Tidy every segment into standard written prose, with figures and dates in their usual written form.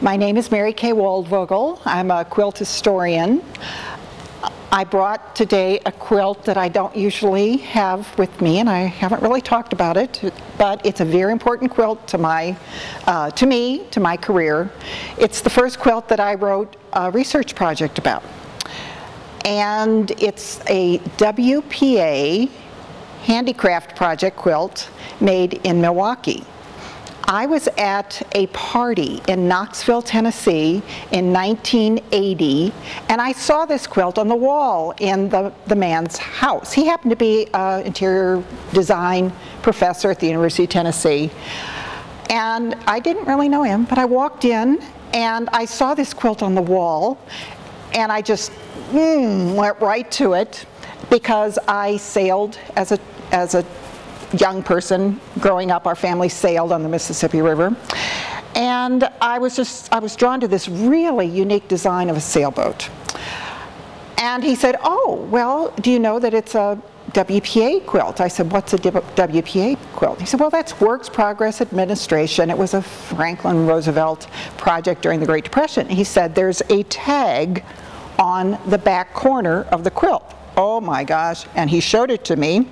My name is Merikay Waldvogel. I'm a quilt historian. I brought today a quilt that I don't usually have with me, and I haven't really talked about it, but it's a very important quilt to me, to my career. It's the first quilt that I wrote a research project about. And it's a WPA handicraft project quilt made in Milwaukee. I was at a party in Knoxville, Tennessee in 1980, and I saw this quilt on the wall in the man's house. He happened to be an interior design professor at the University of Tennessee, and I didn't really know him, but I walked in and I saw this quilt on the wall, and I just went right to it because I sailed as a young person growing up. Our family sailed on the Mississippi River, and I was drawn to this really unique design of a sailboat. And he said, "Oh, well, do you know that it's a WPA quilt?" I said, "What's a WPA quilt?" He said, "Well, that's Works Progress Administration. It was a Franklin Roosevelt project during the Great Depression." He said, "There's a tag on the back corner of the quilt." Oh my gosh, and he showed it to me,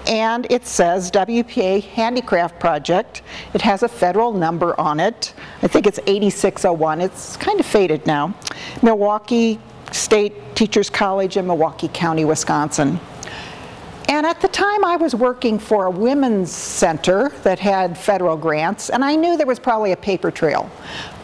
and it says WPA Handicraft Project. It has a federal number on it. I think it's 8601. It's kind of faded now. Milwaukee State Teachers College in Milwaukee County, Wisconsin. And at the time I was working for a women's center that had federal grants, and I knew there was probably a paper trail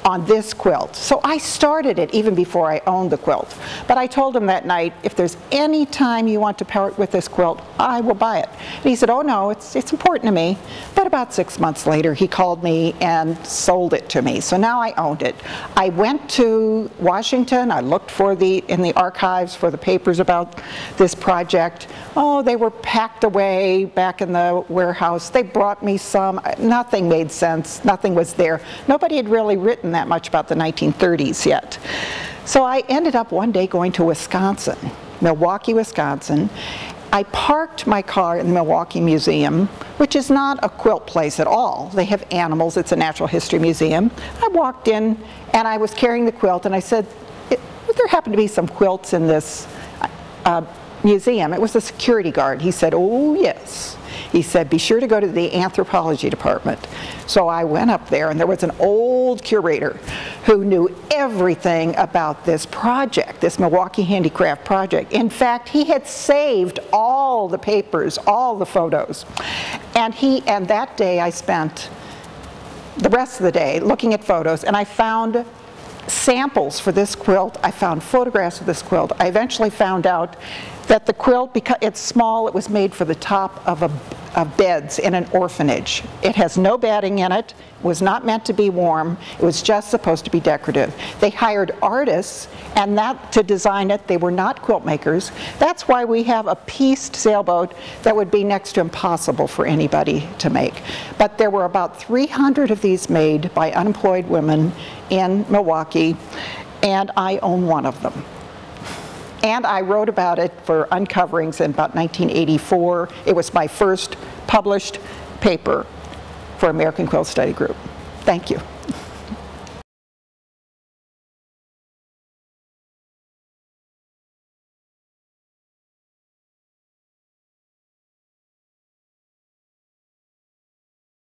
on this quilt. So I started it even before I owned the quilt. But I told him that night, if there's any time you want to part with this quilt, I will buy it. And he said, "Oh no, it's important to me." But about 6 months later, he called me and sold it to me. So now I owned it. I went to Washington. I looked in the archives for the papers about this project. Oh, they were packed away back in the warehouse. They brought me some. Nothing made sense. Nothing was there. Nobody had really written that much about the 1930s yet. So I ended up one day going to Wisconsin, Milwaukee, Wisconsin. I parked my car in the Milwaukee Museum, which is not a quilt place at all. They have animals. It's a natural history museum. I walked in and I was carrying the quilt, and I said, "Would there happen to be some quilts in this museum?" It was a security guard. He said, "Oh yes." He said, "Be sure to go to the anthropology department." So I went up there, and there was an old curator who knew everything about this project, this Milwaukee Handicraft project. In fact, he had saved all the papers, all the photos. And that day I spent the rest of the day looking at photos, and I found samples for this quilt. I found photographs of this quilt. I eventually found out that the quilt, because it's small, it was made for the top of beds in an orphanage. It has no batting in it. It was not meant to be warm. It was just supposed to be decorative. They hired artists and to design it. They were not quilt makers. That's why we have a pieced sailboat that would be next to impossible for anybody to make. But there were about 300 of these made by unemployed women in Milwaukee, and I own one of them. And I wrote about it for Uncoverings in about 1984. It was my first published paper for American Quilt Study Group. Thank you.